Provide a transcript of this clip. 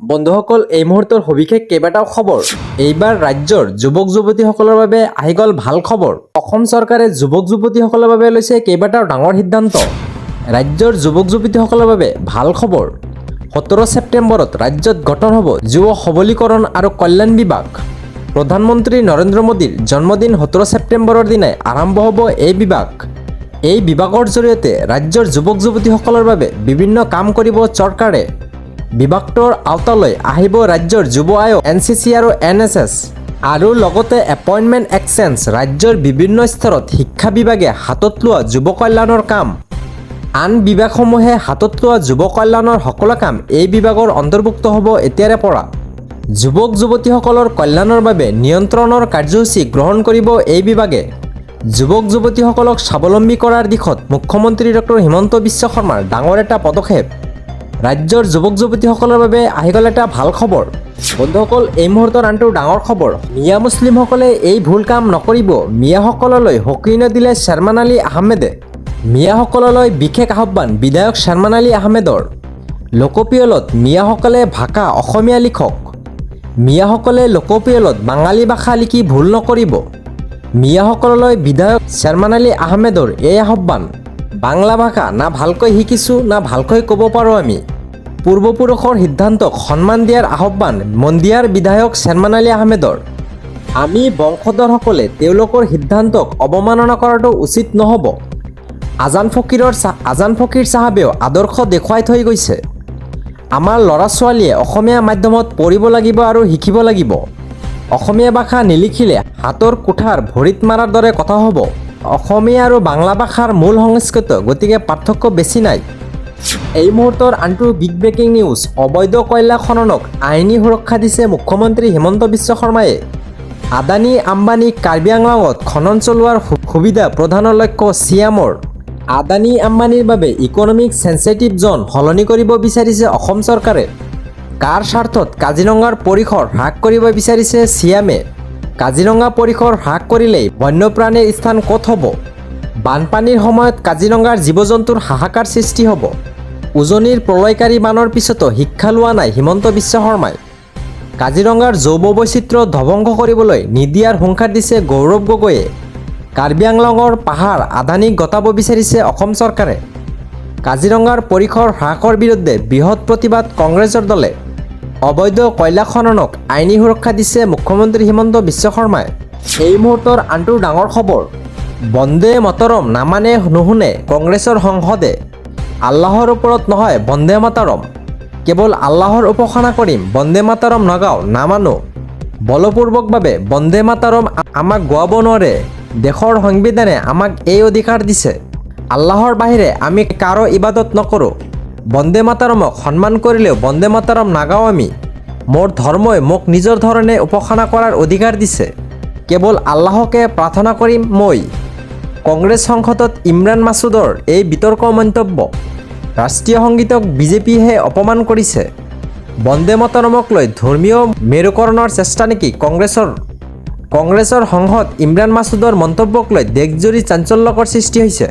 বন্ধুসকল এই মুহূৰ্তৰ সবিশেষ কেইবাটাও খবৰ। এইবাৰ ৰাজ্যৰ যুৱক যুৱতীসকলৰ বাবে আহি গ'ল ভাল খবৰ। অসম চৰকাৰে যুৱক যুৱতীসকলৰ বাবে লৈছে কেইবাটাও ডাঙৰ সিদ্ধান্ত। ৰাজ্যৰ যুৱক যুৱতীসকলৰ বাবে ভাল খবৰ। 17 ছেপ্টেম্বৰত ৰাজ্যত গঠন হ'ব যুৱ সবলীকৰণ আৰু কল্যাণ বিভাগ। প্ৰধানমন্ত্ৰী নৰেন্দ্ৰ মোদীৰ জন্মদিন 17 ছেপ্টেম্বৰৰ দিনাই আৰম্ভ হ'ব এই বিভাগ। এই বিভাগৰ জৰিয়তে ৰাজ্যৰ যুৱক যুৱতীসকলৰ বাবে বিভিন্ন কাম কৰিব চৰকাৰে। বিভাগটোৰ আওতালৈ আহিব ৰাজ্যৰ যুৱ আয়োগ, NCC আৰু NSS, আৰু লগতে এপইণ্টমেণ্ট এক্সচেঞ্জ। ৰাজ্যৰ বিভিন্ন স্তৰত শিক্ষা বিভাগে হাতত লোৱা যুৱ কল্যাণৰ কাম। আন বিভাগসমূহে হাতত লোৱা যুৱ কল্যাণৰ সকলো কাম এই বিভাগৰ অন্তৰ্ভুক্ত হ'ব এতিয়াৰে পৰা। যুৱক যুৱতীসকলৰ কল্যাণৰ বাবে নিয়ন্ত্ৰণৰ কাৰ্যসূচী গ্ৰহণ কৰিব এই বিভাগে। যুৱক যুৱতীসকলক স্বাৱলম্বী কৰাৰ দিশত মুখ্যমন্ত্ৰী ডক্টৰ হিমন্ত বিশ্ব শৰ্মাৰ ডাঙৰ এটা পদক্ষেপ। ৰাজ্যৰ যুৱক যুৱতীসকলৰ বাবে আহি গ'ল এটা ভাল খবৰ। বন্ধুসকল এই মুহূৰ্তৰ আনটো ডাঙৰ খবৰ। মিয়া মুছলিমসকলে এই ভুল কাম নকৰিব। মিয়াসকললৈ সকীৰ্ণ দিলে শ্বাৰমান আলী আহমেদে। মিয়াসকললৈ বিশেষ আহ্বান বিধায়ক শ্বাৰমান আলী আহমেদৰ। লোকপিয়লত মিয়াসকলে ভাষা অসমীয়া লিখক। মিয়াসকলে লোকপিয়লত বাঙালী ভাষা লিখি ভুল নকৰিব। মিয়াসকললৈ বিধায়ক শ্বাৰমান আলী আহমেদৰ এই আহ্বান। বাংলা ভাষা না ভালকৈ শিকিছোঁ না ভালকৈ ক'ব পাৰোঁ আমি। পূৰ্বপুৰুষৰ সিদ্ধান্তক সন্মান দিয়াৰ আহ্বান মন্দিয়াৰ বিধায়ক শ্বাৰমান আলী আহমেদৰ। আমি বংশধৰসকলে তেওঁলোকৰ সিদ্ধান্তক অৱমাননা কৰাটো উচিত নহ'ব। আজান ফকীৰ চাহাবেও আদৰ্শ দেখুৱাই থৈ গৈছে। আমাৰ ল'ৰা ছোৱালীয়ে অসমীয়া মাধ্যমত পঢ়িব লাগিব আৰু শিকিব লাগিব। অসমীয়া ভাষা নিলিখিলে হাতৰ কুঠাৰ ভৰিত মাৰাৰ দৰে কথা হ'ব। অসমীয়া আৰু বাংলা ভাষাৰ মূল সংস্কৃত, গতিকে পাৰ্থক্য বেছি নাই। এই মুহূৰ্তৰ আনটো বিগ ব্ৰেকিং নিউজ। অবৈধ কয়লা খননক আইনী সুৰক্ষা দিছে মুখ্যমন্ত্ৰী হিমন্ত বিশ্ব শৰ্মায়ে। আদানী আম্বানী কাৰ্বি আংলঙত খনন চলোৱাৰ সুবিধা প্ৰদানৰ লক্ষ্য চিয়ামৰ। আদানী আম্বানীৰ বাবে ইকনমিক চেঞ্চিটিভ জ'ন সলনি কৰিব বিচাৰিছে অসম চৰকাৰে। কাৰ স্বাৰ্থত কাজিৰঙাৰ পৰিসৰ হ্ৰাস কৰিব বিচাৰিছে চিয়ামে। কাজিৰঙা পৰিসৰ হ্ৰাস কৰিলেই বন্যপ্ৰাণীৰ স্থান ক'ত হ'ব? বানপানীৰ সময়ত কাজিৰঙাৰ জীৱ জন্তুৰ হাহাকাৰ সৃষ্টি হ'ব। উজনিৰ প্ৰলয়কাৰী বানৰ পিছতো শিক্ষা লোৱা নাই হিমন্ত বিশ্ব শৰ্মাই। কাজিৰঙাৰ জৈৱ বৈচিত্ৰ্য ধ্বংস কৰিবলৈ নিদিয়াৰ হুংকাৰ দিছে গৌৰৱ গগৈয়ে। কাৰ্বি আংলঙৰ পাহাৰ আদানীক গতাব বিচাৰিছে অসম চৰকাৰে। কাজিৰঙাৰ পৰিসৰ হ্ৰাসৰ বিৰুদ্ধে বৃহৎ প্ৰতিবাদ কংগ্ৰেছৰ দলে। অবৈধ কয়লা খননক আইনী সুৰক্ষা দিছে মুখ্যমন্ত্ৰী হিমন্ত বিশ্ব শৰ্মাই। এই মুহূৰ্তৰ আনটো ডাঙৰ খবৰ। বন্দে মাতৰম নামানে নুশুনে কংগ্ৰেছৰ সংসদে। আল্লাহৰ ওপৰত নহয় বন্দে মাতৰম। কেৱল আল্লাহৰ উপাসনা কৰিম, বন্দে মাতৰম নগাওঁ নামানো। বলপূৰ্বকভাৱে বন্দে মাতৰম আমাক গোৱাব নোৱাৰে। দেশৰ সংবিধানে আমাক এই অধিকাৰ দিছে। আল্লাহৰ বাহিৰে আমি কাৰো ইবাদত নকৰোঁ। বন্দে মাতৰমক সন্মান কৰিলেও বন্দে মাতৰম নাগাওঁ আমি। মোৰ ধৰ্মই মোক নিজৰ ধৰণে উপাসনা কৰাৰ অধিকাৰ দিছে। কেৱল আল্লাহকে প্ৰাৰ্থনা কৰিম মই। কংগ্ৰেছ সংসদত ইমৰান মাছুদৰ এই বিতৰ্ক মন্তব্য। ৰাষ্ট্ৰীয় সংগীতক বিজেপিয়েহে অপমান কৰিছে। বন্দে মাতৰমক লৈ ধৰ্মীয় মেৰুকৰণৰ চেষ্টা নেকি কংগ্ৰেছৰ সংসদ ইমৰান মাছুদৰ মন্তব্যক লৈ দেশজুৰি চাঞ্চল্যকৰ সৃষ্টি হৈছে।